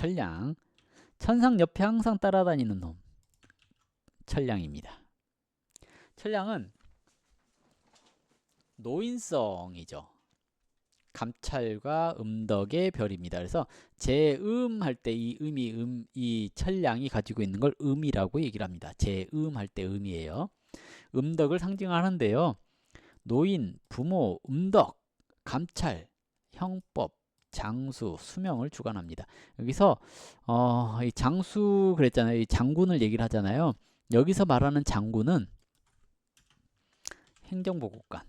천량. 천상 옆에 항상 따라다니는 놈. 천량입니다. 천량은 노인성이죠. 감찰과 음덕의 별입니다. 그래서 제음 할 때 이 음이 이 천량이 가지고 있는 걸 음이라고 얘기를 합니다. 제음 할 때 음이에요. 음덕을 상징하는데요. 노인, 부모, 음덕, 감찰, 형법, 장수, 수명을 주관합니다. 여기서 이 장수 그랬잖아요. 이 장군을 얘기를 하잖아요. 여기서 말하는 장군은 행정보고관.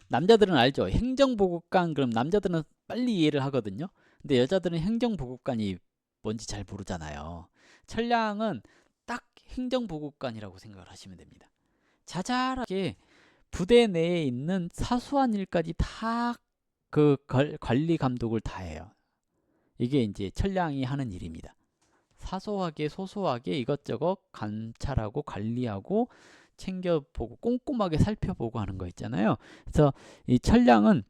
남자들은 알죠. 행정보고관 그럼 남자들은 빨리 이해를 하거든요. 근데 여자들은 행정보고관이 뭔지 잘 모르잖아요. 천량은 딱 행정보고관이라고 생각을 하시면 됩니다. 자잘하게 부대 내에 있는 사소한 일까지 다 그 관리 감독을 다 해요. 이게 이제 천량이 하는 일입니다. 사소하게 소소하게 이것저것 감찰하고 관리하고 챙겨보고 꼼꼼하게 살펴보고 하는 거 있잖아요. 그래서 이 천량은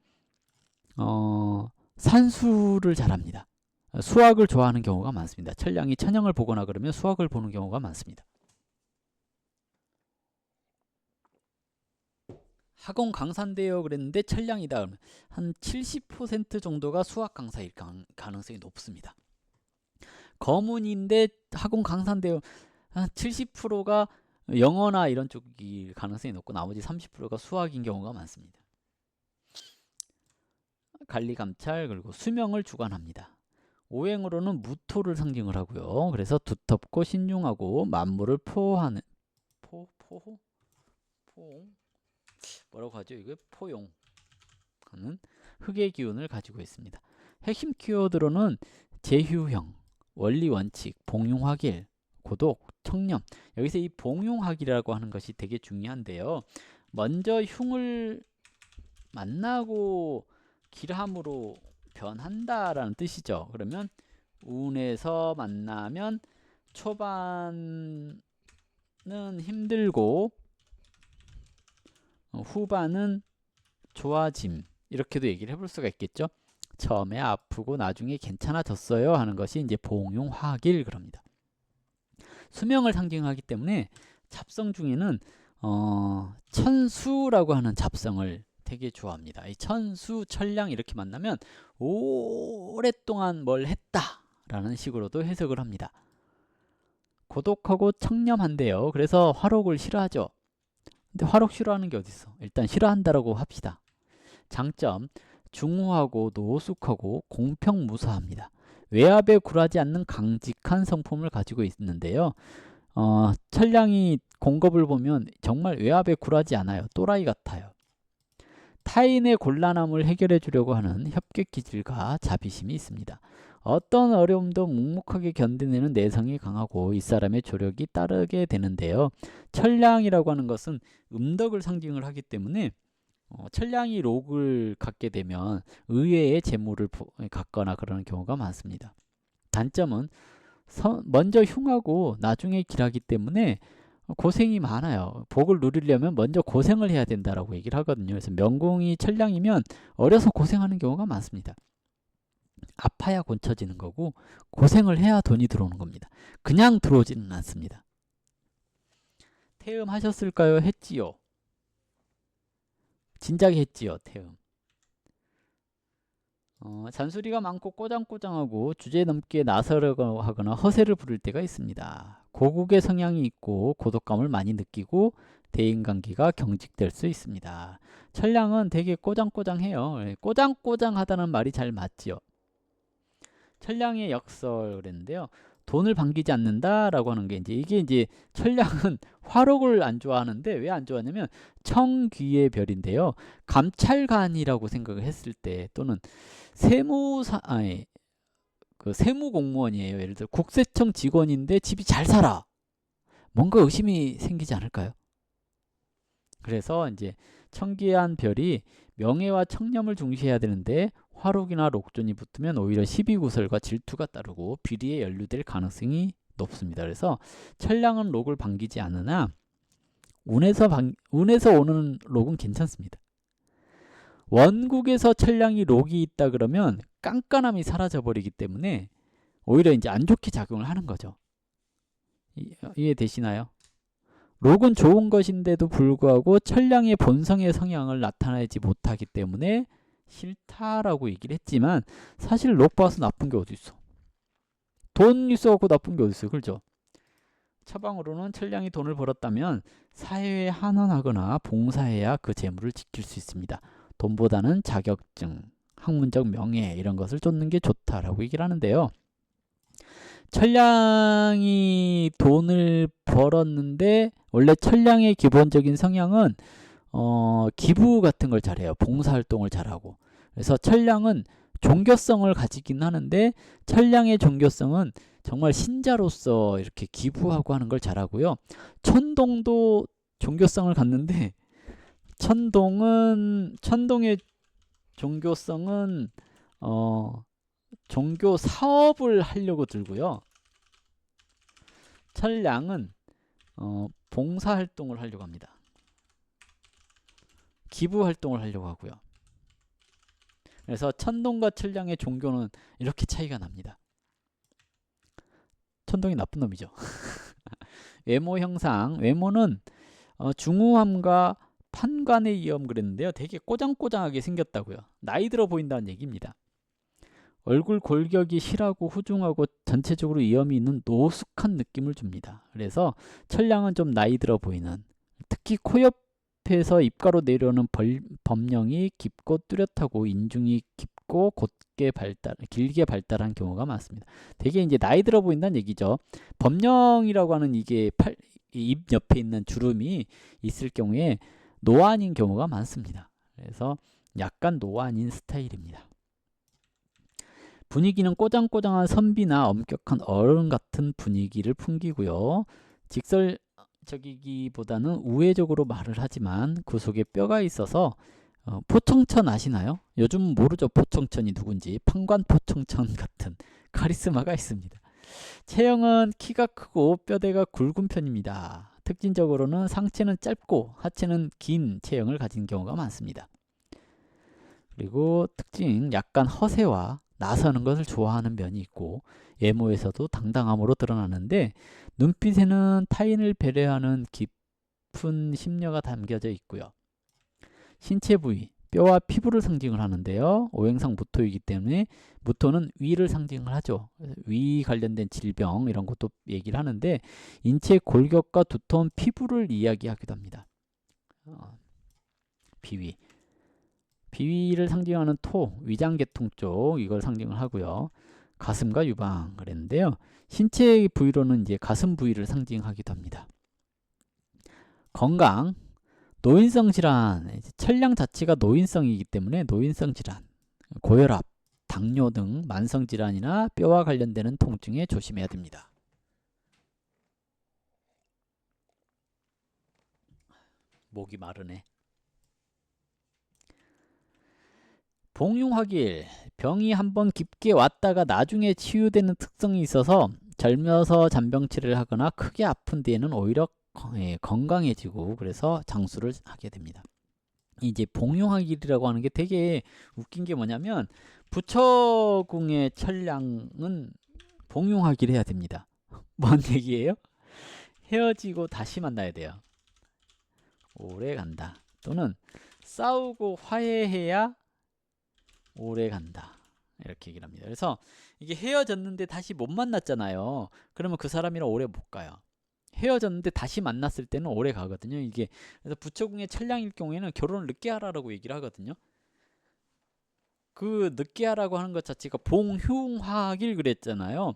산수를 잘합니다. 수학을 좋아하는 경우가 많습니다. 천량이 천형을 보거나 그러면 수학을 보는 경우가 많습니다. 학원 강사인데요 그랬는데 천량이다 그러면 한 70% 정도가 수학 강사일 가능성이 높습니다. 거문인데 학원 강사인데요 한 70%가 영어나 이런 쪽일 가능성이 높고 나머지 30%가 수학인 경우가 많습니다. 관리 감찰 그리고 수명을 주관합니다. 오행으로는 무토를 상징을 하고요. 그래서 두텁고 신중하고 만물을 포하는 뭐라고 하죠? 이게 포용하는 흙의 기운을 가지고 있습니다. 핵심 키워드로는 제휴형, 원리 원칙, 봉용화길, 고독, 청렴. 여기서 이 봉용화길이라고 하는 것이 되게 중요한데요. 먼저 흉을 만나고 길함으로 변한다라는 뜻이죠. 그러면 운에서 만나면 초반은 힘들고 후반은 좋아짐 이렇게도 얘기를 해볼 수가 있겠죠. 처음에 아프고 나중에 괜찮아졌어요 하는 것이 이제 봉용화길 그럽니다. 수명을 상징하기 때문에 잡성 중에는 천수라고 하는 잡성을 되게 좋아합니다. 이 천수, 천량 이렇게 만나면 오랫동안 뭘 했다라는 식으로도 해석을 합니다. 고독하고 청렴한데요. 그래서 화록을 싫어하죠. 근데 화록 싫어하는 게 어딨어. 일단 싫어한다라고 합시다. 장점, 중후하고 노숙하고 공평무사합니다. 외압에 굴하지 않는 강직한 성품을 가지고 있는데요. 천량이 공급을 보면 정말 외압에 굴하지 않아요. 또라이 같아요. 타인의 곤란함을 해결해 주려고 하는 협객 기질과 자비심이 있습니다. 어떤 어려움도 묵묵하게 견뎌내는 내성이 강하고 이 사람의 조력이 따르게 되는데요. 천량이라고 하는 것은 음덕을 상징을 하기 때문에 천량이 록을 갖게 되면 의외의 재물을 갖거나 그러는 경우가 많습니다. 단점은 먼저 흉하고 나중에 길하기 때문에 고생이 많아요. 복을 누리려면 먼저 고생을 해야 된다라고 얘기를 하거든요. 그래서 명궁이 천량이면 어려서 고생하는 경우가 많습니다. 아파야 고쳐지는 거고 고생을 해야 돈이 들어오는 겁니다. 그냥 들어오지는 않습니다. 태음 하셨을까요? 했지요. 진작에 했지요. 태음. 잔소리가 많고 꼬장꼬장하고 주제넘게 나서려고 하거나 허세를 부릴 때가 있습니다. 고국의 성향이 있고 고독감을 많이 느끼고 대인관계가 경직될 수 있습니다. 천량은 되게 꼬장꼬장해요. 꼬장꼬장하다는 말이 잘 맞지요. 천량의 역설 그랬는데요. 돈을 반기지 않는다라고 하는 게 이게 이제 천량은 화록을 안 좋아하는데 왜 안 좋아하냐면 청귀의 별인데요. 감찰관이라고 생각을 했을 때 또는 세무 공무원이에요. 예를 들어 국세청 직원인데 집이 잘 살아. 뭔가 의심이 생기지 않을까요? 그래서 이제 청귀한 별이 명예와 청렴을 중시해야 되는데 화록이나 록존이 붙으면 오히려 시비구설과 질투가 따르고 비리에 연루될 가능성이 높습니다. 그래서 천량은 록을 반기지 않으나 운에서 오는 록은 괜찮습니다. 원국에서 천량이 록이 있다 그러면 깐깐함이 사라져 버리기 때문에 오히려 이제 안 좋게 작용을 하는 거죠. 이해되시나요? 록은 좋은 것인데도 불구하고 천량의 본성의 성향을 나타내지 못하기 때문에 싫다라고 얘기를 했지만 사실 록 봐서 나쁜 게 어디 있어? 돈 있어갖고 나쁜 게 어디 있어요? 그렇죠? 처방으로는 천량이 돈을 벌었다면 사회에 환원하거나 봉사해야 그 재물을 지킬 수 있습니다. 돈보다는 자격증, 학문적 명예 이런 것을 쫓는 게 좋다라고 얘기를 하는데요. 천량이 돈을 벌었는데 원래 천량의 기본적인 성향은 기부 같은 걸 잘해요. 봉사활동을 잘하고. 그래서 천량은 종교성을 가지긴 하는데 천량의 종교성은 정말 신자로서 이렇게 기부하고 하는 걸 잘하고요. 천동도 종교성을 갖는데 천동의 종교성은 종교 사업을 하려고 들고요. 천량은 봉사활동을 하려고 합니다. 기부활동을 하려고 하고요. 그래서 천동과 천량의 종교는 이렇게 차이가 납니다. 천동이 나쁜 놈이죠. 외모 형상, 외모는 중후함과 판관의 위험 그랬는데요. 되게 꼬장꼬장하게 생겼다고요. 나이 들어 보인다는 얘기입니다. 얼굴 골격이 실하고 후중하고 전체적으로 위험이 있는 노숙한 느낌을 줍니다. 그래서 천량은 좀 나이 들어 보이는, 특히 코 옆에서 입가로 내려오는 범령이 깊고 뚜렷하고 인중이 깊고 길게 발달한 경우가 많습니다. 되게 이제 나이 들어 보인다는 얘기죠. 범령이라고 하는 이게 입 옆에 있는 주름이 있을 경우에 노안인 경우가 많습니다. 그래서 약간 노안인 스타일입니다. 분위기는 꼬장꼬장한 선비나 엄격한 어른 같은 분위기를 풍기고요. 직설적이기보다는 우회적으로 말을 하지만 그 속에 뼈가 있어서 포청천 아시나요? 요즘 모르죠. 포청천이 누군지. 판관포청천 같은 카리스마가 있습니다. 체형은 키가 크고 뼈대가 굵은 편입니다. 특징적으로는 상체는 짧고 하체는 긴 체형을 가진 경우가 많습니다. 그리고 특징, 약간 허세와 나서는 것을 좋아하는 면이 있고 외모에서도 당당함으로 드러나는데 눈빛에는 타인을 배려하는 깊은 심려가 담겨져 있고요. 신체 부위, 뼈와 피부를 상징을 하는데요. 오행상 무토이기 때문에 무토는 위를 상징을 하죠. 위 관련된 질병 이런 것도 얘기를 하는데 인체 골격과 두터운 피부를 이야기하기도 합니다. 비위. 비위를 상징하는 토, 위장계통 쪽 이걸 상징을 하고요. 가슴과 유방 그랬는데요. 신체 부위로는 이제 가슴 부위를 상징하기도 합니다. 건강, 노인성 질환, 천량 자체가 노인성이기 때문에 노인성 질환, 고혈압, 당뇨 등 만성 질환이나 뼈와 관련되는 통증에 조심해야 됩니다. 목이 마르네. 봉흉화길, 병이 한번 깊게 왔다가 나중에 치유되는 특성이 있어서 젊어서 잔병치레를 하거나 크게 아픈 뒤에는 오히려 건강해지고 그래서 장수를 하게 됩니다. 이제 봉흉화길이라고 하는 게 되게 웃긴 게 뭐냐면 부처궁의 천량은 봉흉화길 해야 됩니다. 뭔 얘기예요? 헤어지고 다시 만나야 돼요. 오래 간다. 또는 싸우고 화해해야 오래 간다. 이렇게 얘기를 합니다. 그래서 이게 헤어졌는데 다시 못 만났잖아요. 그러면 그 사람이랑 오래 못 가요. 헤어졌는데 다시 만났을 때는 오래 가거든요. 이게 그래서 부처궁의 천량일 경우에는 결혼을 늦게 하라고 얘기를 하거든요. 그 늦게 하라고 하는 것 자체가 봉흉화길 그랬잖아요.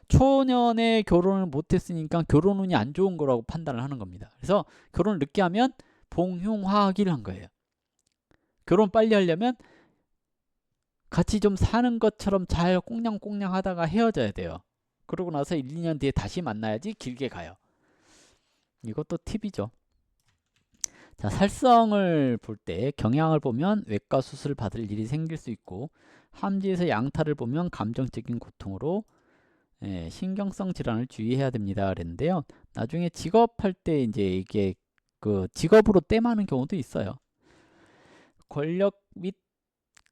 초년에 결혼을 못했으니까 결혼운이 안 좋은 거라고 판단을 하는 겁니다. 그래서 결혼을 늦게 하면 봉흉화길 한 거예요. 결혼 빨리 하려면 같이 좀 사는 것처럼 잘 꽁냥꽁냥 하다가 헤어져야 돼요. 그러고 나서 1, 2년 뒤에 다시 만나야지 길게 가요. 이것도 팁이죠. 자, 살성을 볼 때 경향을 보면 외과 수술을 받을 일이 생길 수 있고 함지에서 양타를 보면 감정적인 고통으로 신경성 질환을 주의해야 됩니다. 그랬는데요. 나중에 직업할 때 이제 이게 그 직업으로 땜하는 경우도 있어요. 권력 및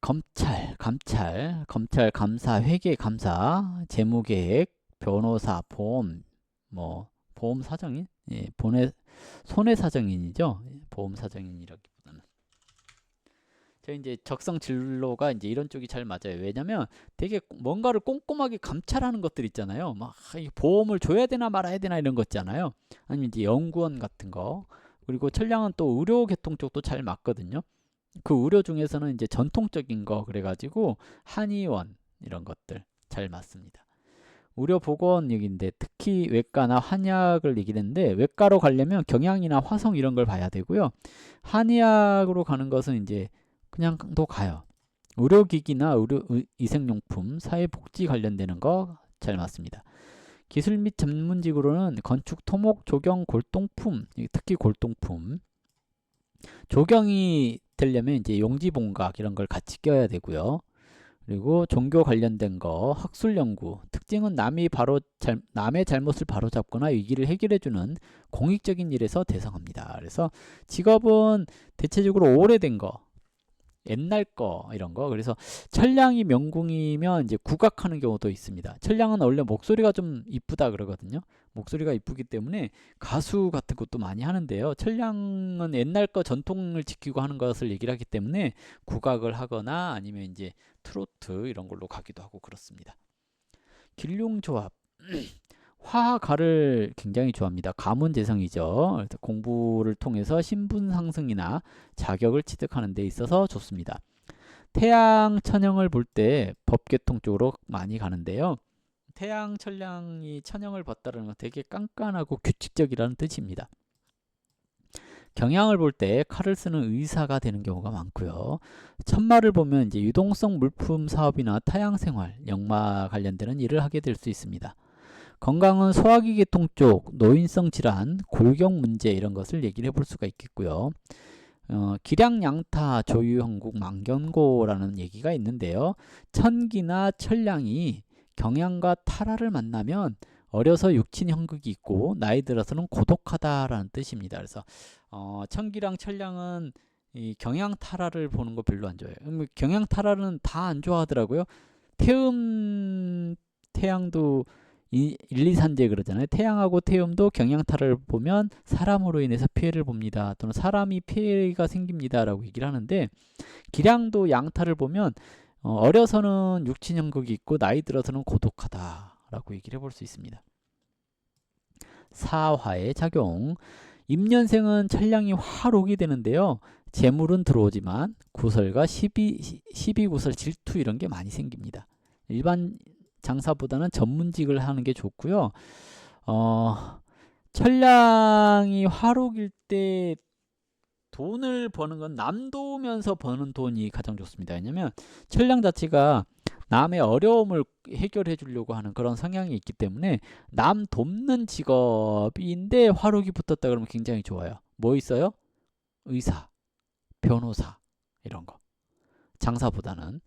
검찰, 감사, 회계, 감사, 재무계획, 변호사, 보험, 뭐 보험 사정인, 예, 손해 사정인이죠. 보험 사정인이라기보다는. 저 이제 적성 진로가 이제 이런 쪽이 잘 맞아요. 왜냐면 되게 뭔가를 꼼꼼하게 감찰하는 것들 있잖아요. 막 보험을 줘야 되나 말아야 되나 이런 거 있잖아요. 아니면 이제 연구원 같은 거. 그리고 천량은 또 의료 계통 쪽도 잘 맞거든요. 그 의료 중에서는 이제 전통적인 거 그래가지고 한의원 이런 것들 잘 맞습니다. 의료보건 얘기인데 특히 외과나 한의학을 얘기했는데 외과로 가려면 경향이나 화성 이런 걸 봐야 되고요. 한의학으로 가는 것은 이제 그냥 또 가요. 의료기기나 위생용품, 사회복지 관련되는 거 잘 맞습니다. 기술 및 전문직으로는 건축, 토목, 조경, 골동품, 특히 골동품. 조경이 되려면 이제 용지봉각 이런 걸 같이 껴야 되고요. 그리고 종교 관련된 거, 학술 연구. 특징은 남의 잘못을 바로잡거나 위기를 해결해주는 공익적인 일에서 대성합니다. 그래서 직업은 대체적으로 오래된 거, 옛날 거 이런 거. 그래서 천량이 명궁이면 이제 국악하는 경우도 있습니다. 천량은 원래 목소리가 좀 이쁘다 그러거든요. 목소리가 이쁘기 때문에 가수 같은 것도 많이 하는데요. 천량은 옛날 거 전통을 지키고 하는 것을 얘기를 하기 때문에 국악을 하거나 아니면 이제 트로트 이런 걸로 가기도 하고 그렇습니다. 길룡조합 화가를 굉장히 좋아합니다. 가문재성이죠. 공부를 통해서 신분 상승이나 자격을 취득하는 데 있어서 좋습니다. 태양 천형을 볼 때 법계통 쪽으로 많이 가는데요. 태양 천량이 천형을 봤다는 건 되게 깐깐하고 규칙적이라는 뜻입니다. 경향을 볼 때 칼을 쓰는 의사가 되는 경우가 많고요. 천마를 보면 이제 유동성 물품 사업이나 타양 생활, 역마 관련되는 일을 하게 될 수 있습니다. 건강은 소화기 계통 쪽, 노인성 질환, 골격 문제 이런 것을 얘기를 해볼 수가 있겠고요. 기량 양타 조유형국 망견고라는 얘기가 있는데요. 천기나 천량이 경향과 타라를 만나면 어려서 육친 형극이 있고 나이 들어서는 고독하다라는 뜻입니다. 그래서 천기랑 천량은 이 경향 타라를 보는 거 별로 안 좋아해요. 경향 타라는 다 안 좋아하더라고요. 태양도 1, 2, 3제 그러잖아요. 태양하고 태음도 경향타를 보면 사람으로 인해서 피해를 봅니다. 또는 사람이 피해가 생깁니다. 라고 얘기를 하는데 기량도 양타를 보면 어려서는 육친형극이 있고 나이 들어서는 고독하다. 라고 얘기를 해볼 수 있습니다. 사화의 작용 임년생은 천량이 화록이 되는데요. 재물은 들어오지만 구설과 시비구설 질투 이런 게 많이 생깁니다. 일반 장사보다는 전문직을 하는 게 좋고요. 천량이 화록일 때 돈을 버는 건 남 도우면서 버는 돈이 가장 좋습니다. 왜냐면 천량 자체가 남의 어려움을 해결해 주려고 하는 그런 성향이 있기 때문에 남 돕는 직업인데 화록이 붙었다 그러면 굉장히 좋아요. 뭐 있어요? 의사, 변호사 이런 거. 장사보다는.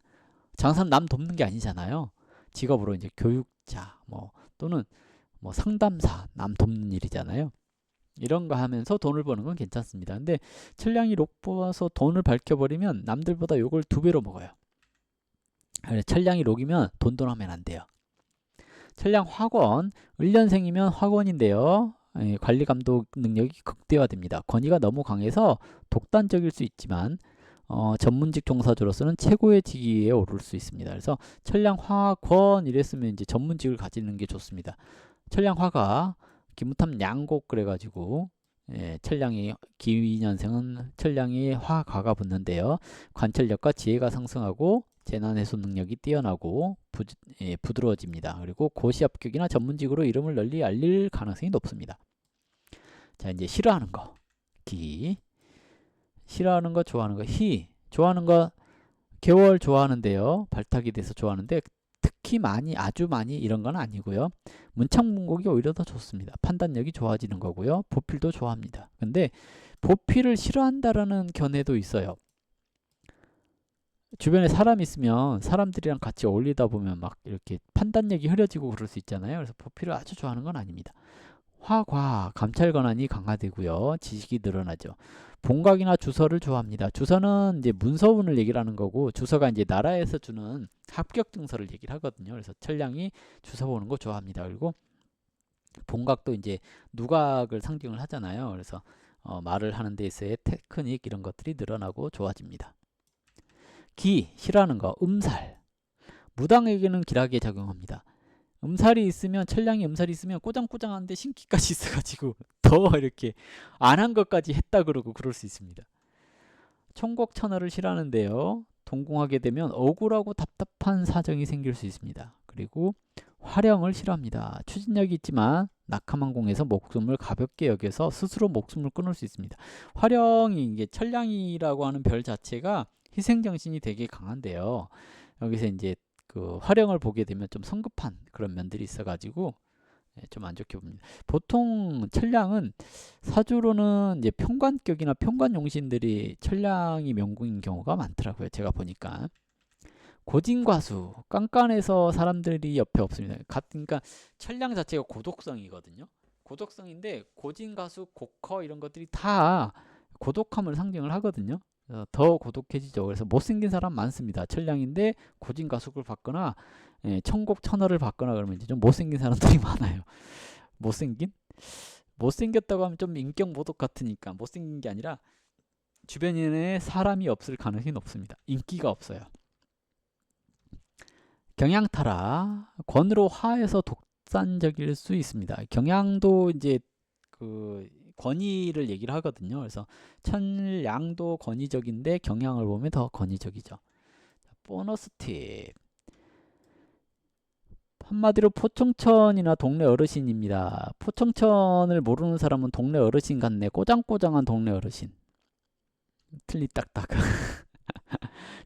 장사는 남 돕는 게 아니잖아요. 직업으로 이제 교육자 또는 상담사 남 돕는 일이잖아요. 이런 거 하면서 돈을 버는 건 괜찮습니다. 근데 천량이 록 뽑아서 돈을 밝혀버리면 남들보다 요걸 2배로 먹어요. 천량이 록이면 돈돈하면 안 돼요. 천량 화권, 을년생이면 화권인데요. 관리 감독 능력이 극대화됩니다. 권위가 너무 강해서 독단적일 수 있지만 전문직 종사자로서는 최고의 직위에 오를 수 있습니다. 그래서 천량 화권 이랬으면 이제 전문직을 가지는 게 좋습니다. 천량 화가 기무탐 양곡 그래가지고 천량이 기위년생은 천량이 화가가 붙는데요. 관찰력과 지혜가 상승하고 재난해소 능력이 뛰어나고 부드러워집니다. 그리고 고시 합격이나 전문직으로 이름을 널리 알릴 가능성이 높습니다. 자, 이제 싫어하는 거 기, 싫어하는 거 좋아하는 거 희, 좋아하는 거 개월 좋아하는데요. 발탁이 돼서 좋아하는데 특히 많이 아주 많이 이런 건 아니고요. 문창문곡이 오히려 더 좋습니다. 판단력이 좋아지는 거고요. 보필도 좋아합니다. 근데 보필을 싫어한다라는 견해도 있어요. 주변에 사람 있으면 사람들이랑 같이 어울리다 보면 막 이렇게 판단력이 흐려지고 그럴 수 있잖아요. 그래서 보필을 아주 좋아하는 건 아닙니다. 화과 감찰 권한이 강화되고요. 지식이 늘어나죠. 본각이나 주서를 좋아합니다. 주서는 이제 문서운을 얘기를 하는 거고, 주서가 이제 나라에서 주는 합격 증서를 얘기를 하거든요. 그래서 천량이 주서 보는 거 좋아합니다. 그리고 본각도 이제 누각을 상징을 하잖아요. 그래서 말을 하는 데 있어의 테크닉 이런 것들이 늘어나고 좋아집니다. 기, 싫어하는 거, 음살. 무당에게는 기락에 작용합니다. 음살이 있으면, 천량이 음살이 있으면 꼬장꼬장한데 신기까지 있어가지고 더 이렇게 안 한 것까지 했다 그러고 그럴 수 있습니다. 총곡천하를 싫어하는데요. 동궁하게 되면 억울하고 답답한 사정이 생길 수 있습니다. 그리고 화령을 싫어합니다. 추진력이 있지만 낙하만공에서 목숨을 가볍게 여겨서 스스로 목숨을 끊을 수 있습니다. 화령이 이게 천량이라고 하는 별 자체가 희생정신이 되게 강한데요. 여기서 이제 그 화령을 보게 되면 좀 성급한 그런 면들이 있어가지고 좀 안 좋게 봅니다. 보통 천량은 사주로는 이제 평관격이나 평관용신들이 천량이 명궁인 경우가 많더라고요. 제가 보니까. 고진과수, 깐깐해서 사람들이 옆에 없습니다. 그러니까 천량 자체가 고독성이거든요. 고독성인데 고진과수, 고커 이런 것들이 다 고독함을 상징을 하거든요. 더 고독해지죠. 그래서 못생긴 사람 많습니다. 천량인데 고진과숙을 받거나 천곡천하를 받거나 그러면 이제 좀 못생긴 사람들이 많아요. 못생긴? 못생겼다고 하면 좀 인격 모독 같으니까 못생긴 게 아니라 주변에 사람이 없을 가능성이 높습니다. 인기가 없어요. 경양타라, 권으로 화해서 독산적일 수 있습니다. 경양도 이제 그 권위를 얘기를 하거든요. 그래서 천량도 권위적인데 경양을 보면 더 권위적이죠. 보너스 팁. 한마디로 포청천이나 동네 어르신입니다. 포청천을 모르는 사람은 동네 어르신 같네. 꼬장꼬장한 동네 어르신. 틀리딱딱.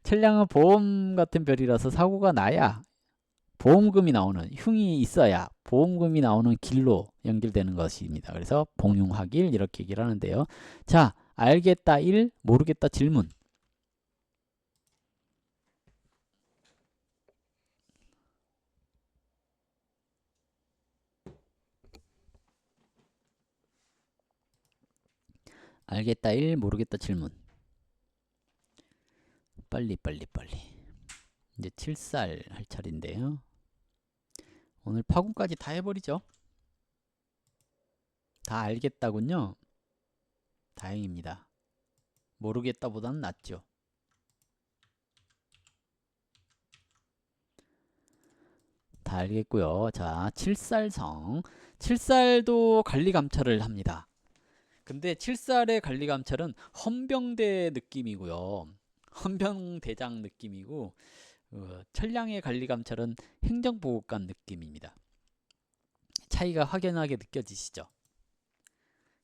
천량은 보험 같은 별이라서 사고가 나야 보험금이 나오는, 흉이 있어야 보험금이 나오는 길로 연결되는 것입니다. 그래서 봉흉하길 이렇게 얘기를 하는데요. 자, 알겠다 1, 모르겠다 질문. 알겠다 1, 모르겠다 질문. 빨리. 이제 7살 할 차례인데요. 오늘 파군까지 다 해버리죠. 다 알겠다군요. 다행입니다. 모르겠다보다는 낫죠. 다 알겠고요. 자, 7살성. 7살도 관리감찰을 합니다. 근데 7살의 관리감찰은 헌병대 느낌이고요. 헌병대장 느낌이고, 천량의 관리감찰은 행정보호관 느낌입니다. 차이가 확연하게 느껴지시죠?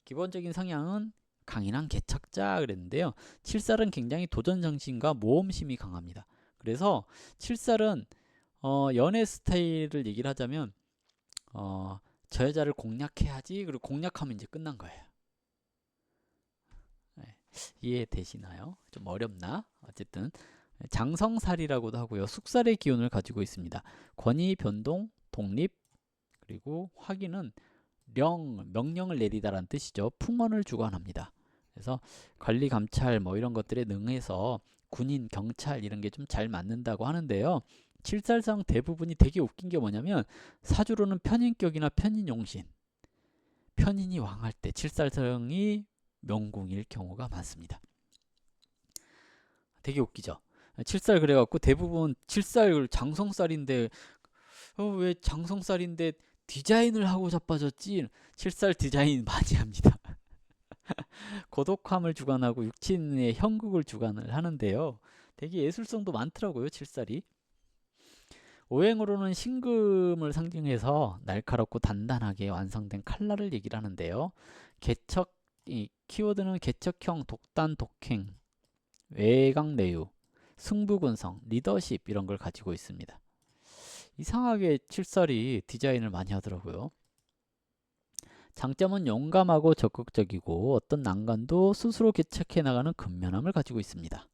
기본적인 성향은 강인한 개척자 그랬는데요. 7살은 굉장히 도전정신과 모험심이 강합니다. 그래서 7살은 연애 스타일을 얘기를 하자면 저 여자를 공략해야지, 그리고 공략하면 이제 끝난 거예요. 네. 이해되시나요? 좀 어렵나? 어쨌든 장성살이라고도 하고요. 숙살의 기운을 가지고 있습니다. 권위, 변동, 독립, 그리고 확인은 명령을 내리다라는 뜻이죠. 풍언을 주관합니다. 그래서 관리 감찰 뭐 이런 것들에 능해서 군인, 경찰 이런 게 좀 잘 맞는다고 하는데요. 7살성 대부분이 되게 웃긴 게 뭐냐면 사주로는 편인격이나 편인용신, 편인이 왕할 때 7살성이 명궁일 경우가 많습니다. 되게 웃기죠. 7살 그래갖고 대부분 7살 장성살인데 왜 장성살인데 디자인을 하고 자빠졌지? 7살 디자인 많이 합니다. 고독함을 주관하고 육친의 형극을 주관을 하는데요. 되게 예술성도 많더라고요. 7살이. 오행으로는 신금을 상징해서 날카롭고 단단하게 완성된 칼날을 얘기를 하는데요. 개척, 이 키워드는 개척형, 독단, 독행, 외강내유, 승부근성, 리더십 이런 걸 가지고 있습니다. 이상하게 7살이 디자인을 많이 하더라고요. 장점은 용감하고 적극적이고 어떤 난관도 스스로 개척해 나가는 근면함을 가지고 있습니다.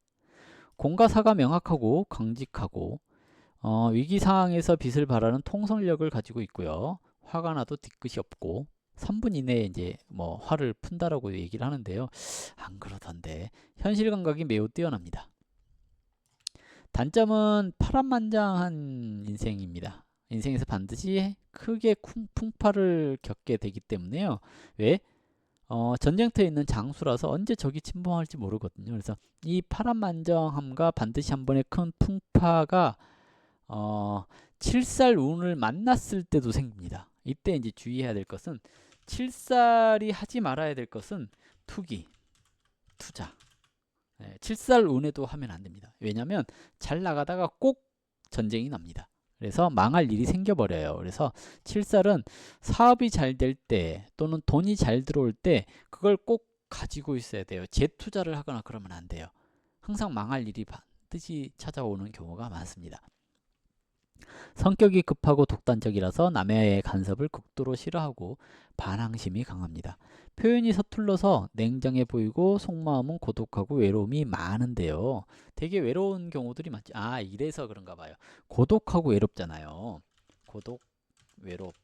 공과 사가 명확하고 강직하고 위기 상황에서 빛을 발하는 통솔력을 가지고 있고요. 화가 나도 뒤끝이 없고 3분 이내에 이제 뭐 활을 푼다라고 얘기를 하는데요. 안 그러던데 현실 감각이 매우 뛰어납니다. 단점은 파란만장한 인생입니다. 인생에서 반드시 크게 풍파를 겪게 되기 때문에요. 왜? 전쟁터에 있는 장수라서 언제 적이 침범할지 모르거든요. 그래서 이 파란만장함과 반드시 한 번의 큰 풍파가 칠살 운을 만났을 때도 생깁니다. 이때 이제 주의해야 될 것은 칠살이 하지 말아야 될 것은 투기, 투자. 칠살 운에도 하면 안 됩니다. 왜냐하면 잘 나가다가 꼭 전쟁이 납니다. 그래서 망할 일이 생겨버려요. 그래서 칠살은 사업이 잘 될 때 또는 돈이 잘 들어올 때 그걸 꼭 가지고 있어야 돼요. 재투자를 하거나 그러면 안 돼요. 항상 망할 일이 반드시 찾아오는 경우가 많습니다. 성격이 급하고 독단적이라서 남의 간섭을 극도로 싫어하고 반항심이 강합니다. 표현이 서툴러서 냉정해 보이고 속마음은 고독하고 외로움이 많은데요. 되게 외로운 경우들이 많죠. 아, 이래서 그런가 봐요. 고독하고 외롭잖아요. 고독, 외롭.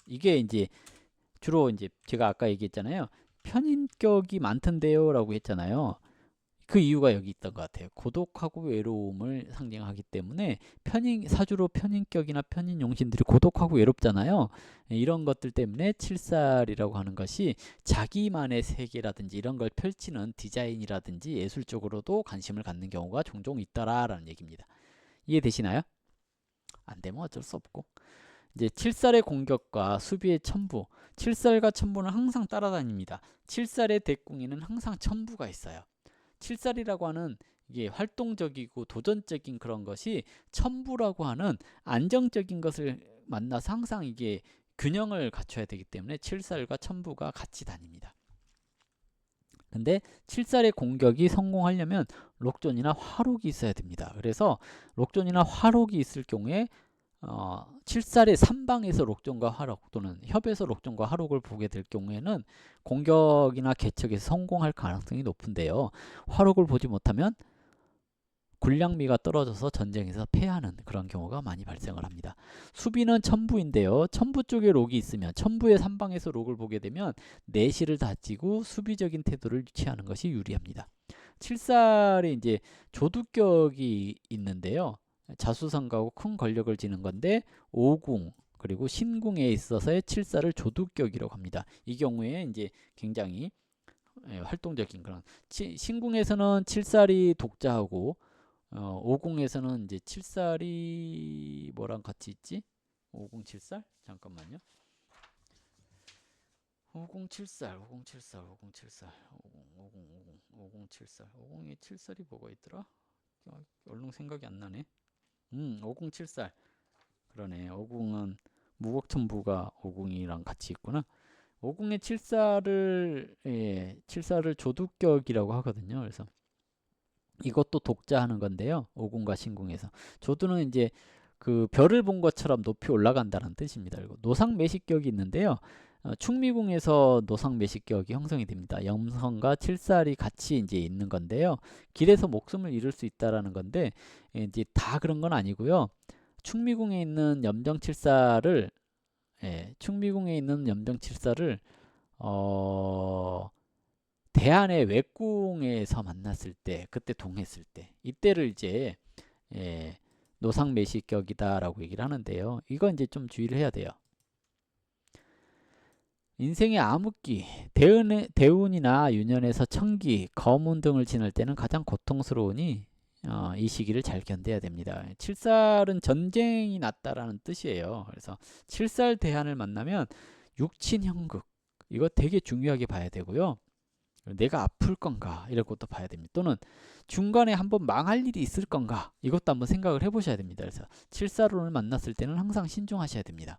이게 이제 주로 이제 제가 아까 얘기했잖아요. 편인격이 많던데요 라고 했잖아요. 그 이유가 여기 있던 것 같아요. 고독하고 외로움을 상징하기 때문에 사주로 편인격이나 편인 용신들이 고독하고 외롭잖아요. 이런 것들 때문에 칠살이라고 하는 것이 자기만의 세계라든지 이런 걸 펼치는 디자인이라든지 예술 쪽으로도 관심을 갖는 경우가 종종 있다라는 얘기입니다. 이해되시나요? 안 되면 어쩔 수 없고. 이제 칠살의 공격과 수비의 첨부. 칠살과 첨부는 항상 따라다닙니다. 칠살의 대궁에는 항상 첨부가 있어요. 칠살이라고 하는 이게 활동적이고 도전적인 그런 것이 첨부라고 하는 안정적인 것을 만나서 항상 이게 균형을 갖춰야 되기 때문에 칠살과 첨부가 같이 다닙니다. 근데 칠살의 공격이 성공하려면 록존이나 화록이 있어야 됩니다. 그래서 록존이나 화록이 있을 경우에 칠살의 삼방에서 록존과 화록 또는 협에서 록존과 화록을 보게 될 경우에는 공격이나 개척에서 성공할 가능성이 높은데요. 화록을 보지 못하면 군량미가 떨어져서 전쟁에서 패하는 그런 경우가 많이 발생을 합니다. 수비는 첨부인데요. 첨부 쪽에 록이 있으면 첨부의 삼방에서 록을 보게 되면 내실을 다지고 수비적인 태도를 취하는 것이 유리합니다. 칠살에 이제 조두격이 있는데요. 자수성가하고 큰 권력을 지는 건데 오궁 그리고 신궁에 있어서의 칠살을 조두격이라고 합니다. 이 경우에 이제 굉장히 활동적인 그런 신궁에서는 칠살이 독자하고 오궁에서는 이제 칠살이 뭐랑 같이 있지? 오궁 칠살? 잠깐만요. 오궁 칠살, 오궁 칠살, 오궁 칠살, 오궁 칠살, 오궁에 칠살이 뭐가 있더라? 얼른 생각이 안 나네. 오궁 칠살. 그러네. 오궁은 무곡천부가 오궁이랑 같이 있구나. 오궁의 칠살을 칠살을 조두격이라고 하거든요. 그래서 이것도 독자하는 건데요. 오궁과 신궁에서 조두는 이제 그 별을 본 것처럼 높이 올라간다는 뜻입니다. 그리고 노상매식격이 있는데요. 충미궁에서 노상매식격이 형성이 됩니다. 염성과 칠살이 같이 이제 있는 건데요. 길에서 목숨을 잃을 수 있다라는 건데 이제 다 그런 건 아니고요. 충미궁에 있는 염정칠살을 충미궁에 있는 염정칠살을 대한의 외궁에서 만났을 때 그때 동했을 때 이때를 이제 노상매식격이다라고 얘기를 하는데요. 이건 이제 좀 주의를 해야 돼요. 인생의 암흑기, 대운이나 유년에서 천기, 거문 등을 지날 때는 가장 고통스러우니 이 시기를 잘 견뎌야 됩니다. 칠살은 전쟁이 났다라는 뜻이에요. 그래서 칠살 대한을 만나면 육친형극 이거 되게 중요하게 봐야 되고요. 내가 아플 건가 이럴 것도 봐야 됩니다. 또는 중간에 한번 망할 일이 있을 건가 이것도 한번 생각을 해보셔야 됩니다. 그래서 칠살운을 만났을 때는 항상 신중하셔야 됩니다.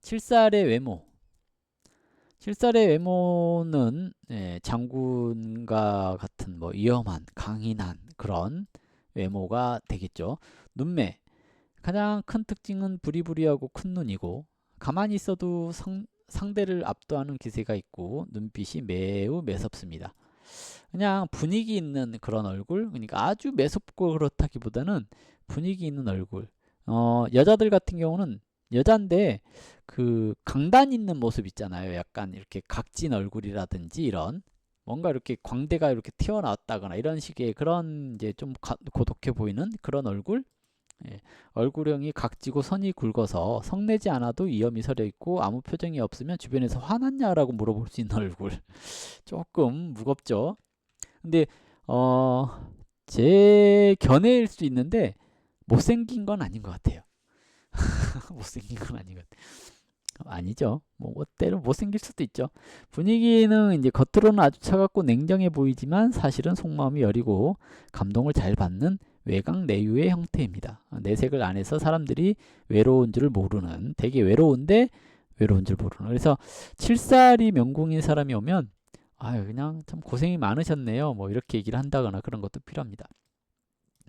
칠살의 외모. 칠살의 외모는 장군과 같은 뭐 위험한, 강인한 그런 외모가 되겠죠. 눈매. 가장 큰 특징은 부리부리하고 큰 눈이고 가만히 있어도 상대를 압도하는 기세가 있고 눈빛이 매우 매섭습니다. 그냥 분위기 있는 그런 얼굴, 그러니까 아주 매섭고 그렇다기보다는 분위기 있는 얼굴. 여자들 같은 경우는 여잔데 그 강단 있는 모습 있잖아요. 약간 이렇게 각진 얼굴이라든지 이런 뭔가 이렇게 광대가 이렇게 튀어나왔다거나 이런 식의 그런 이제 좀 고독해 보이는 그런 얼굴. 예, 얼굴형이 각지고 선이 굵어서 성내지 않아도 이염이 서려 있고 아무 표정이 없으면 주변에서 화났냐라고 물어볼 수 있는 얼굴. 조금 무겁죠. 근데 제 견해일 수 있는데 못생긴 건 아닌 것 같아요. 못생긴 건 아닌 것 같아요. 아니죠. 뭐 때로 못생길 수도 있죠. 분위기는 이제 겉으로는 아주 차갑고 냉정해 보이지만 사실은 속마음이 여리고 감동을 잘 받는 외강 내유의 형태입니다. 내색을 안 해서 사람들이 외로운 줄 모르는, 되게 외로운데 외로운 줄 모르는. 그래서 7살이 명궁인 사람이 오면 아유 그냥 참 고생이 많으셨네요. 뭐 이렇게 얘기를 한다거나 그런 것도 필요합니다.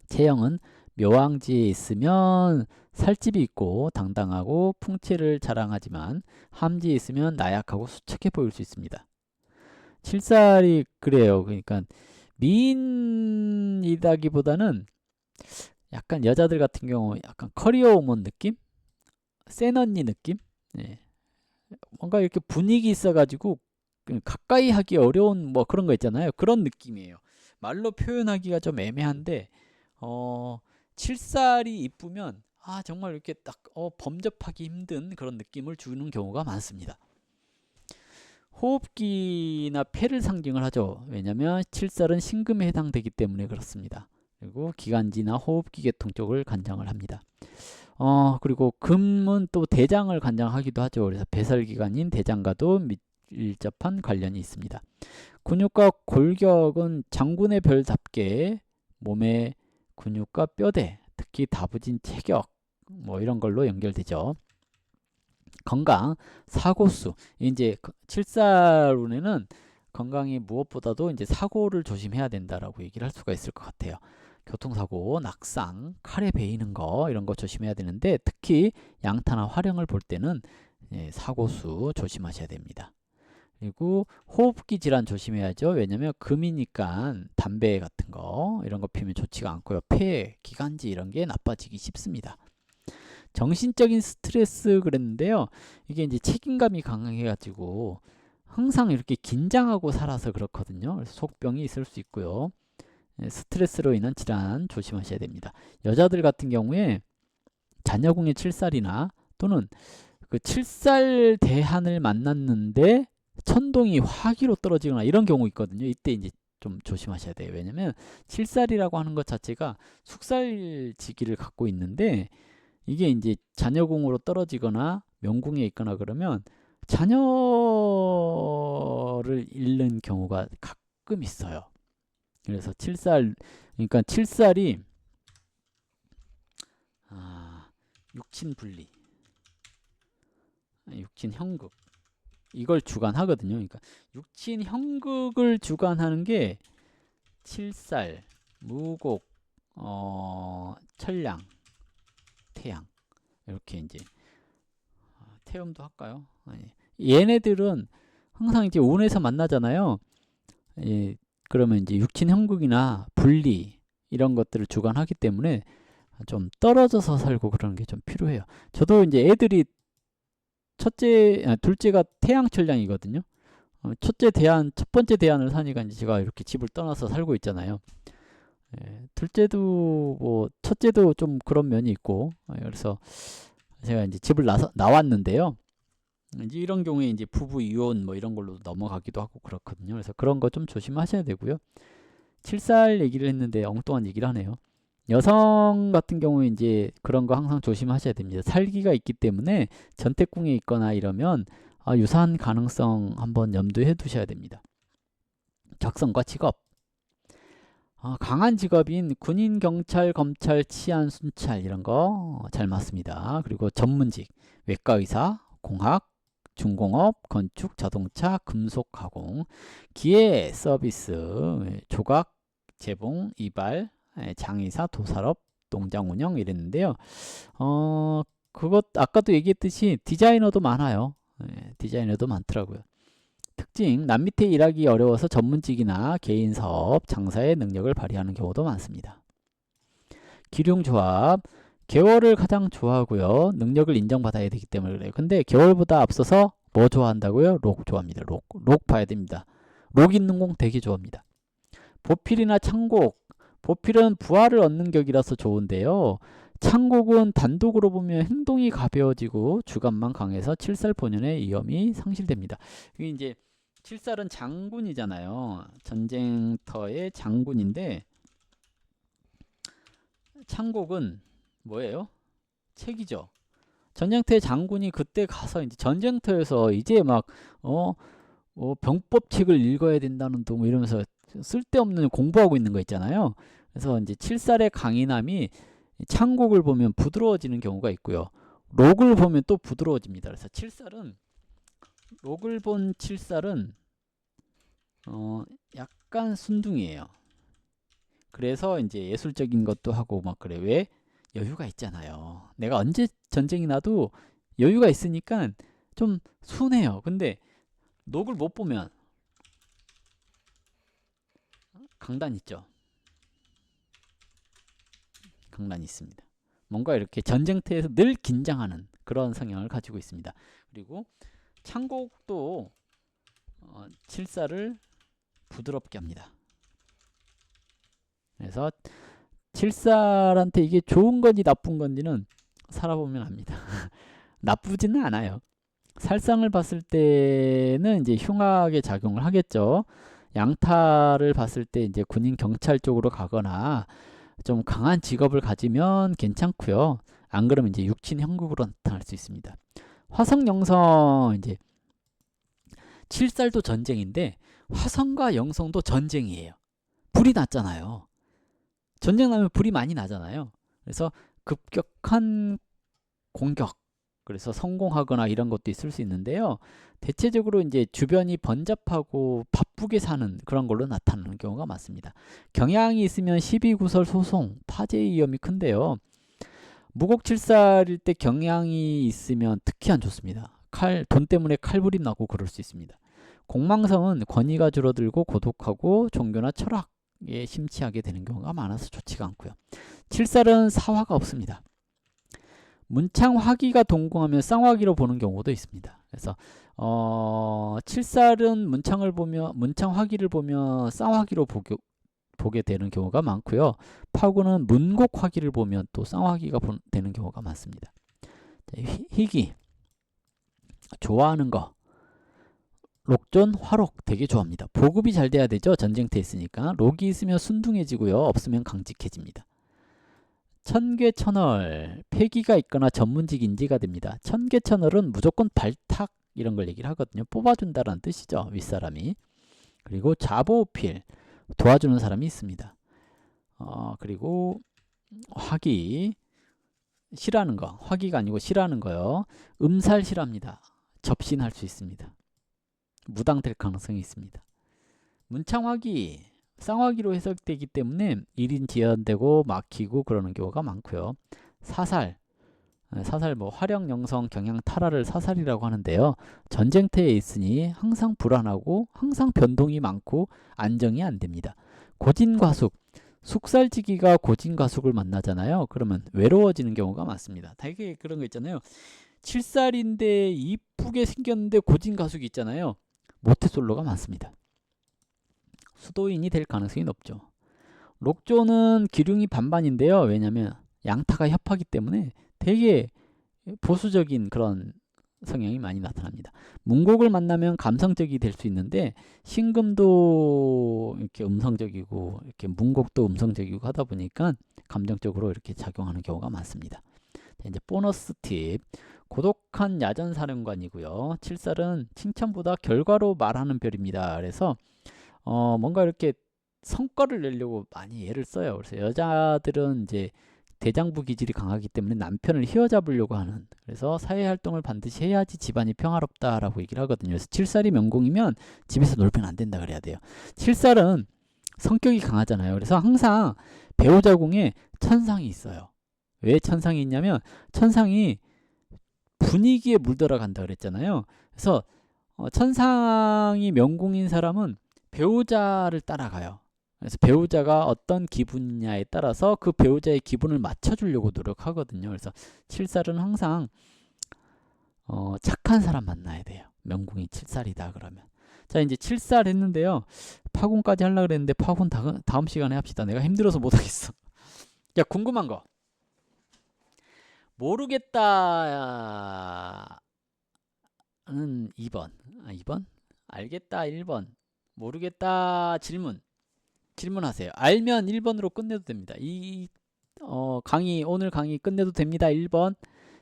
체형은 묘왕지에 있으면 살집이 있고 당당하고 풍채를 자랑하지만 함지에 있으면 나약하고 수척해 보일 수 있습니다. 7살이 그래요. 그러니까 미인이라기보다는 약간 여자들 같은 경우 약간 커리어 우먼 느낌? 센 언니 느낌? 예. 뭔가 이렇게 분위기 있어가지고 가까이 하기 어려운 뭐 그런 거 있잖아요. 그런 느낌이에요. 말로 표현하기가 좀 애매한데 7살이 이쁘면 정말 이렇게 딱 범접하기 힘든 그런 느낌을 주는 경우가 많습니다. 호흡기나 폐를 상징을 하죠. 왜냐하면 7살은 신금에 해당되기 때문에 그렇습니다. 그리고 기관지나 호흡기 계통 쪽을 관장을 합니다. 그리고 금은 또 대장을 관장하기도 하죠. 그래서 배설기관인 대장과도 밀접한 관련이 있습니다. 근육과 골격은 장군의 별답게 몸의 근육과 뼈대, 특히 다부진 체격 뭐 이런 걸로 연결되죠. 건강, 사고수. 이제 7살 운에는 건강이 무엇보다도 이제 사고를 조심해야 된다라고 얘기를 할 수가 있을 것 같아요. 교통사고, 낙상, 칼에 베이는 거 이런 거 조심해야 되는데 특히 양타나 화령을 볼 때는 사고수 조심하셔야 됩니다. 그리고 호흡기 질환 조심해야죠. 왜냐면 금이니까 담배 같은 거 이런 거 피우면 좋지가 않고요. 폐, 기관지 이런 게 나빠지기 쉽습니다. 정신적인 스트레스 그랬는데요. 이게 이제 책임감이 강해가지고 항상 이렇게 긴장하고 살아서 그렇거든요. 그래서 속병이 있을 수 있고요. 스트레스로 인한 질환 조심하셔야 됩니다. 여자들 같은 경우에 자녀궁의 7살이나 또는 그 7살 대한을 만났는데 천동이 화기로 떨어지거나 이런 경우 있거든요. 이때 이제 좀 조심하셔야 돼요. 왜냐면 7살이라고 하는 것 자체가 숙살지기를 갖고 있는데 이게 이제 자녀궁으로 떨어지거나 명궁에 있거나 그러면 자녀를 잃는 경우가 가끔 있어요. 그래서 7살, 그러니까 7살이 육친분리, 육친형극 이걸 주관하거든요. 그러니까 육친형극을 주관하는 게 7살, 무곡, 철량, 태양 이렇게 이제 태음도 할까요? 아니. 얘네들은 항상 이제 운에서 만나잖아요. 그러면 이제 육친형극이나 분리 이런 것들을 주관하기 때문에 좀 떨어져서 살고 그러는 게 좀 필요해요. 저도 이제 애들이 둘째가 태양철량이거든요. 첫 번째 대안을 사니까 이제 제가 이렇게 집을 떠나서 살고 있잖아요. 둘째도 뭐 첫째도 좀 그런 면이 있고 그래서 제가 이제 집을 나왔는데요. 이제 이런 경우에 이제 부부 이혼 뭐 이런 걸로 넘어가기도 하고 그렇거든요. 그래서 그런 거 좀 조심하셔야 되고요. 7살 얘기를 했는데 엉뚱한 얘기를 하네요. 여성 같은 경우에 이제 그런 거 항상 조심하셔야 됩니다. 살기가 있기 때문에 전택궁에 있거나 이러면 유산 가능성 한번 염두에 두셔야 됩니다. 적성과 직업. 강한 직업인 군인, 경찰, 검찰, 치안, 순찰 이런 거 잘 맞습니다. 그리고 전문직, 외과의사, 공학, 중공업, 건축, 자동차, 금속 가공, 기계 서비스, 조각, 재봉, 이발, 장의사, 도살업, 농장 운영 이랬는데요. 그것 아까도 얘기했듯이 디자이너도 많아요. 디자이너도 많더라고요. 특징, 남 밑에 일하기 어려워서 전문직이나 개인 사업, 장사의 능력을 발휘하는 경우도 많습니다. 기륭조합, 계월을 가장 좋아하고요. 능력을 인정받아야 되기 때문에 그래요. 근데 계월보다 앞서서 뭐 좋아한다고요? 록 좋아합니다. 록 봐야 됩니다. 록 있는 공 되게 좋아합니다. 보필이나 창곡. 보필은 부하를 얻는 격이라서 좋은데요. 창곡은 단독으로 보면 행동이 가벼워지고 주간만 강해서 칠살 본연의 위험이 상실됩니다. 이게 이제 칠살은 장군이잖아요. 전쟁터의 장군인데 창곡은 뭐예요? 책이죠. 전쟁터의 장군이 그때 가서 이제 전쟁터에서 이제 막 병법칙을 읽어야 된다는 둥 이러면서 쓸데없는 공부하고 있는 거 있잖아요. 그래서 이제 칠살의 강인함이 창곡을 보면 부드러워지는 경우가 있고요. 록을 보면 또 부드러워집니다. 그래서 칠살은 록을 본 칠살은 약간 순둥이에요. 그래서 이제 예술적인 것도 하고 막 그래. 왜? 여유가 있잖아요. 내가 언제 전쟁이 나도 여유가 있으니까 좀 순해요. 근데 록을 못 보면 강단 있죠. 강단이 있습니다. 뭔가 이렇게 전쟁터에서 늘 긴장하는 그런 성향을 가지고 있습니다. 그리고 창곡도 칠살을 부드럽게 합니다. 그래서 칠살한테 이게 좋은 건지 나쁜 건지는 살아보면 압니다. 나쁘지는 않아요. 살상을 봤을 때는 이제 흉하게 작용을 하겠죠. 양타를 봤을 때 이제 군인 경찰 쪽으로 가거나 좀 강한 직업을 가지면 괜찮고요. 안 그러면 이제 육친 형국으로 나타날 수 있습니다. 화성 영성 이제 칠살도 전쟁인데 화성과 영성도 전쟁이에요. 불이 났잖아요. 전쟁 나면 불이 많이 나잖아요. 그래서 급격한 공격, 그래서 성공하거나 이런 것도 있을 수 있는데요. 대체적으로 이제 주변이 번잡하고 바쁘게 사는 그런 걸로 나타나는 경우가 많습니다. 경향이 있으면 시비구설 소송, 파재의 위험이 큰데요. 무곡칠살일 때 경향이 있으면 특히 안 좋습니다. 돈 때문에 칼부림 나고 그럴 수 있습니다. 공망성은 권위가 줄어들고 고독하고 종교나 철학에 심취하게 되는 경우가 많아서 좋지가 않고요. 칠살은 사화가 없습니다. 문창 화기가 동궁하면 쌍화기로 보는 경우도 있습니다. 그래서 칠살은 문창 화기를 보면 쌍화기로 보게 되는 경우가 많고요. 파구는 문곡 화기를 보면 또 쌍화기가 되는 경우가 많습니다. 희기 좋아하는 거 록존 화록 되게 좋아합니다. 보급이 잘 돼야 되죠. 전쟁터에 있으니까. 록이 있으면 순둥해지고요. 없으면 강직해집니다. 천괴천얼 폐기가 있거나 전문직 인지가 됩니다. 천괴천얼은 무조건 발탁 이런 걸 얘기를 하거든요. 뽑아준다라는 뜻이죠. 윗사람이. 그리고 자보필 도와주는 사람이 있습니다. 그리고 화기 싫어하는 거. 화기가 아니고 싫어하는 거요. 음살 싫어합니다. 접신할 수 있습니다. 무당될 가능성이 있습니다. 문창화기 쌍화기로 해석되기 때문에 1인 지연되고 막히고 그러는 경우가 많고요. 사살 뭐 화령 영성 경향 탈화를 사살이라고 하는데요. 전쟁터에 있으니 항상 불안하고 항상 변동이 많고 안정이 안 됩니다. 고진과숙 숙살지기가 고진과숙을 만나잖아요. 그러면 외로워지는 경우가 많습니다. 되게 그런 거 있잖아요. 7살인데 이쁘게 생겼는데 고진과숙이 있잖아요. 모태솔로가 많습니다. 수도인이 될 가능성이 높죠. 록조는 기륭이 반반인데요. 왜냐하면 양타가 협하기 때문에 되게 보수적인 그런 성향이 많이 나타납니다. 문곡을 만나면 감성적이 될 수 있는데 신금도 이렇게 음성적이고 이렇게 문곡도 음성적이고 하다 보니까 감정적으로 이렇게 작용하는 경우가 많습니다. 이제 보너스 팁. 고독한 야전사령관이고요. 칠살은 칭찬보다 결과로 말하는 별입니다. 그래서 뭔가 이렇게 성과를 내려고 많이 애를 써요. 그래서 여자들은 이제 대장부 기질이 강하기 때문에 남편을 휘어잡으려고 하는, 그래서 사회활동을 반드시 해야지 집안이 평화롭다라고 얘기를 하거든요. 그래서 칠살이 명공이면 집에서 놀면 안 된다 그래야 돼요. 칠살은 성격이 강하잖아요. 그래서 항상 배우자 궁에 천상이 있어요. 왜 천상이 있냐면 천상이 분위기에 물들어 간다 그랬잖아요. 그래서 천상이 명공인 사람은 배우자를 따라가요. 그래서 배우자가 어떤 기분이냐에 따라서 그 배우자의 기분을 맞춰주려고 노력하거든요. 그래서 7살은 항상 착한 사람 만나야 돼요. 명궁이 7살이다 그러면. 자, 이제 7살 했는데요. 파혼까지 하려고 그랬는데 파혼 다음 시간에 합시다. 내가 힘들어서 못하겠어. 야, 궁금한 거. 모르겠다는 2번. 2번? 알겠다 1번. 모르겠다 질문하세요. 알면 1번으로 끝내도 됩니다. 오늘 강의 끝내도 됩니다. 1번.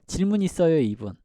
질문 있어요 2번.